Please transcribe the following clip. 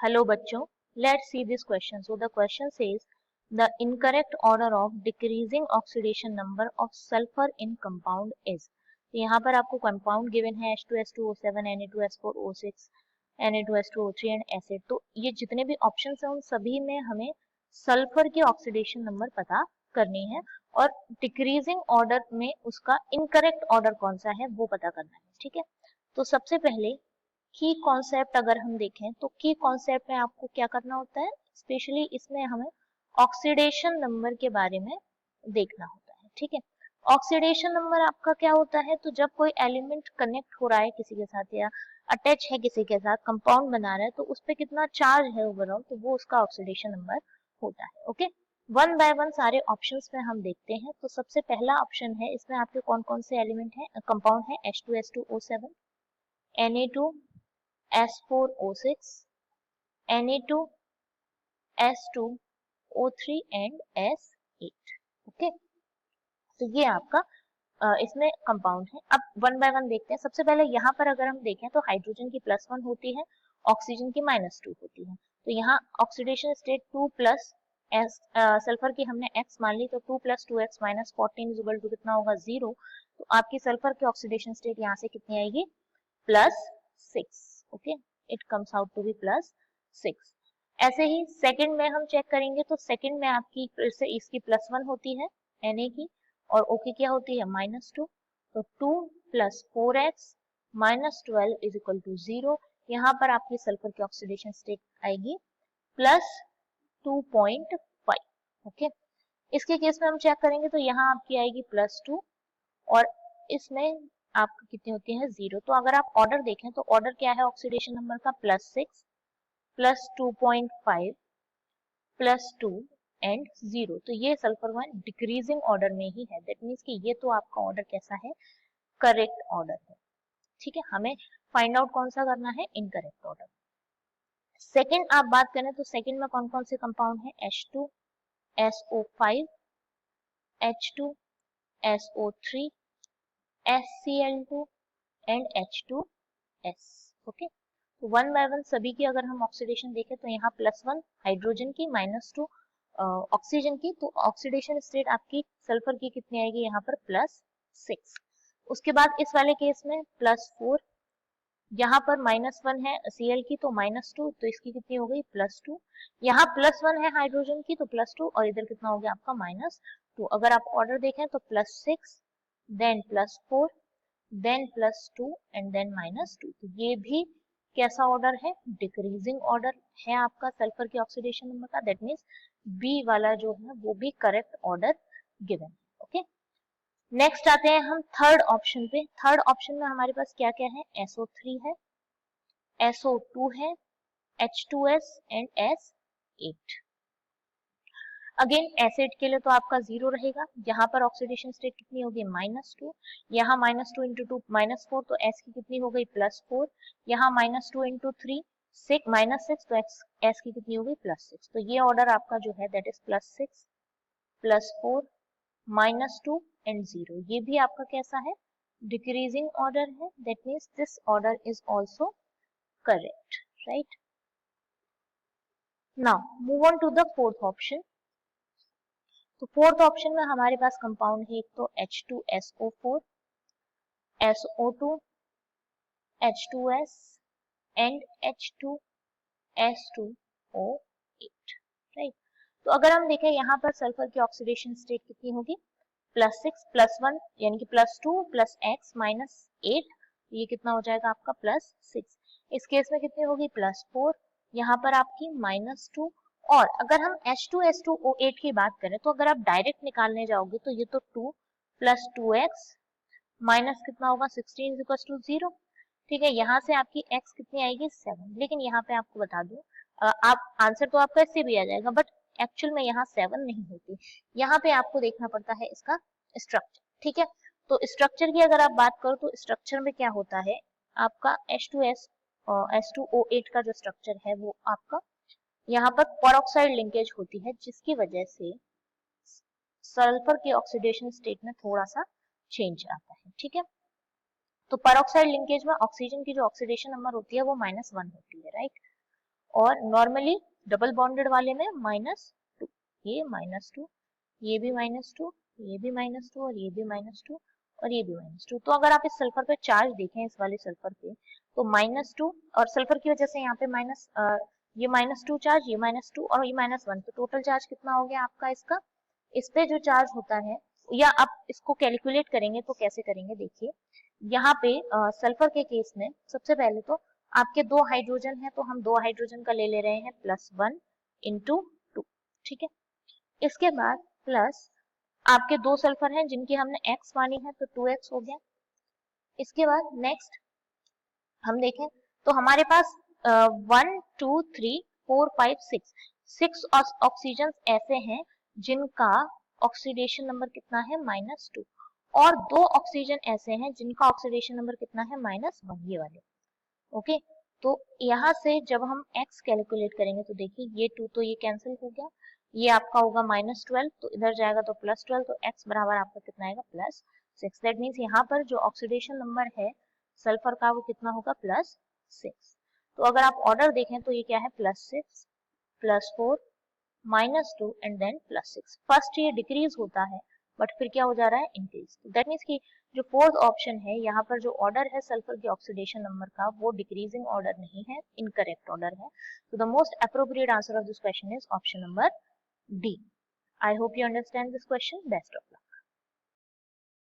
Hello बच्चों, let's see this question. So the question says the incorrect order of decreasing oxidation number of sulfur in compound is. तो यहाँ पर आपको compound given है H2S2O7, Na2S4O6, Na2S2O3 and acid. तो ये जितने भी ऑप्शंस हैं उन सभी में हमें सल्फर की ऑक्सीडेशन नंबर पता करनी है और डिक्रीजिंग ऑर्डर में उसका इनकरेक्ट ऑर्डर कौन सा है वो पता करना है. ठीक है, तो सबसे पहले की कॉन्सेप्ट अगर हम देखें तो की कॉन्सेप्ट में आपको क्या करना होता है, स्पेशली इसमें हमें ऑक्सीडेशन नंबर के बारे में देखना होता है. ठीक है, ऑक्सीडेशन नंबर आपका क्या होता है, तो जब कोई एलिमेंट कनेक्ट हो रहा है किसी के साथ या अटैच है किसी के साथ, कंपाउंड बना रहा है, तो उस पर कितना चार्ज है ओवरऑल, तो वो उसका ऑक्सीडेशन नंबर होता है. ओके, वन बाय वन सारे ऑप्शंस में हम देखते हैं. तो सबसे पहला ऑप्शन है, इसमें आपके कौन कौन से एलिमेंट है, कंपाउंड है H2S2O7, Na2S4O6, Na2S2O3 and S8. Okay, तो ये आपका इसमें कंपाउंड है. अब वन बाय वन देखते हैं. सबसे पहले यहाँ पर अगर हम देखें तो हाइड्रोजन की +1 होती है, ऑक्सीजन की -2 होती है. तो यहाँ oxidation state 2 plus S, sulphur की हमने x मान ली, तो 2 + 2x - 14 इक्वल टू कितना होगा 0. तो आपकी सल्फर की ऑक्सीडेशन स्टेट यहाँ से कितनी आएगी, +6. Okay, it comes out to be +6. ऐसे ही सेकंड में हम चेक करेंगे तो सेकंड में आपकी फिर से इसकी +1 होती है Na की, और O की क्या होती है -2. तो 2 + 4x - 12 इज इक्वल टू 0. यहाँ पर आपकी सल्फर की ऑक्सीडेशन स्टेट आएगी +2.5. ओके, इसके केस में हम चेक करेंगे तो यहाँ आपकी आएगी +2 और इसमें आपकी कितनी होती है 0. तो अगर आप ऑर्डर देखें तो ऑर्डर क्या है ऑक्सीडेशन नंबर का, +6 +2.5 +2 एंड 0. तो ये सल्फर वन डिक्रीजिंग ऑर्डर में ही है. दैट मीन्स कि ये तो आपका ऑर्डर कैसा है, करेक्ट ऑर्डर है. ठीक है, हमें फाइंड आउट कौन सा करना है, इनकरेक्ट ऑर्डर. सेकंड आप बात करें तो सेकंड में कौन कौन से कंपाउंड है, H2SO5, H2SO3, HCl2 and H2S. Okay, तो वन बाय वन सभी की अगर हम ऑक्सीडेशन देखें तो यहाँ +1 हाइड्रोजन की, -2 ऑक्सीजन की. तो ऑक्सीडेशन स्टेट आपकी सल्फर की कितनी आएगी यहाँ पर, +6. उसके बाद इस वाले केस में +4, यहाँ पर -1 है Cl की, तो -2, तो इसकी कितनी हो गई, +2. यहाँ +1 है हाइड्रोजन की, तो +2, और इधर कितना हो गया आपका -2. अगर आप ऑर्डर देखें तो +6 देन +4 देन +2 एंड देन -2. तो ये भी कैसा ऑर्डर है, डिक्रीजिंग ऑर्डर है आपका सल्फर की ऑक्सीडेशन नंबर का. दैट मीन्स बी वाला जो है वो भी करेक्ट ऑर्डर गिवन है. ओके, नेक्स्ट आते हैं हम थर्ड ऑप्शन पे. थर्ड ऑप्शन में हमारे पास क्या क्या है, SO3 है, SO2 है, H2S and S8. Again acid के लिए तो आपका 0 रहेगा. यहाँ पर ऑक्सीडेशन स्टेट कितनी होगी, -2. यहाँ -2 × 2 -4, तो S की कितनी हो गई, +4. यहाँ -2 × 3 -6, तो S की कितनी हो गई, +6. तो ये ऑर्डर आपका जो है दैट इज +6 +4 -2 एंड 0. ये भी आपका कैसा है, डिक्रीजिंग ऑर्डर है. That means this order is also correct, right. Now move on to the fourth option. तो फोर्थ ऑप्शन में हमारे पास कंपाउंड है एक तो H2SO4, SO2, H2S and H2S2O8, right. तो अगर हम देखें यहाँ पर सल्फर की ऑक्सीडेशन स्टेट कितनी होगी, +6 +1 यानी कि +2 + x - 8, ये कितना हो जाएगा आपका +6. इस केस में कितनी होगी, +4. यहाँ पर आपकी -2. और अगर हम H2S2O8 की बात करें तो अगर आप डायरेक्ट निकालने जाओगे तो ये तो 2 + 2x माइनस कितना होगा 16 = 0. ठीक है, यहाँ से आपकी x कितनी आएगी 7. लेकिन यहाँ पे आपको बता दूं, आप आंसर तो आपका इससे भी आ जाएगा, बट एक्चुअल में यहाँ 7 नहीं होती. यहाँ पे आपको देखना पड़ता है इसका स्ट्रक्चर. ठीक है, तो स्ट्रक्चर की अगर आप बात करो तो स्ट्रक्चर में क्या होता है, आपका H2O8 का जो स्ट्रक्चर है वो आपका यहाँ पर पेरोक्साइड लिंकेज होती है, जिसकी वजह से सल्फर की ऑक्सीडेशन स्टेट में थोड़ा सा चेंज आता है. ठीक है, तो पेरोक्साइड लिंकेज में ऑक्सीजन की जो ऑक्सीडेशन नंबर होती है वो -1 होती है, राइट. और नॉर्मली डबल बॉन्डेड वाले में -2, ये -2, ये भी -2, ये भी -2 और ये भी -2 और ये भी -2। तो अगर आप इस सल्फर पे चार्ज देखें, इस वाले सल्फर पे, तो -2 और सल्फर की वजह से यहाँ पे ये -2 चार्ज, ये -2 और ये -1, तो टोटल चार्ज कितना हो गया आपका इसका। इस पे जो चार्ज होता है, या आप इसको कैलकुलेट करेंगे तो कैसे करेंगे देखिए। यहाँ पे सल्फर के केस में सबसे पहले तो आपके 2 हाइड्रोजन है, तो हम 2 हाइड्रोजन का ले ले रहे हैं +1 × 2, ठीक है। इसके बाद प्लस आपके 2 सल्फर हैं जिनकी हमने x मानी है, तो 2x हो गया। इसके बाद नेक्स्ट हम देखें तो हमारे पास 1 2 3 4 5 6 ऑक्सीजन ऐसे हैं जिनका ऑक्सीडेशन नंबर कितना है -2, और 2 ऑक्सीजन ऐसे हैं जिनका ऑक्सीडेशन नंबर कितना है -1, ये वाले। ओके, तो यहाँ से जब हम x कैलकुलेट करेंगे तो देखिए ये 2 तो ये कैंसिल हो गया, ये आपका होगा -12, तो इधर जाएगा तो +12, तो x बराबर आपका कितना आएगा +6। दैट मीन्स यहाँ पर जो ऑक्सीडेशन नंबर है सल्फर का वो कितना होगा +6। तो अगर आप ऑर्डर देखें तो ये क्या है +6, +4, -2 एंड देन +6। फर्स्ट ये डिक्रीज होता है बट फिर क्या हो जा रहा है इंक्रीज। तो दैट मीन्स कि जो फोर्थ ऑप्शन है यहाँ पर जो ऑर्डर है सल्फर के ऑक्सीडेशन नंबर का वो डिक्रीजिंग ऑर्डर नहीं है, इनकरेक्ट ऑर्डर है। तो the most appropriate answer of this question is option number D. I hope you understand this question. Best of luck.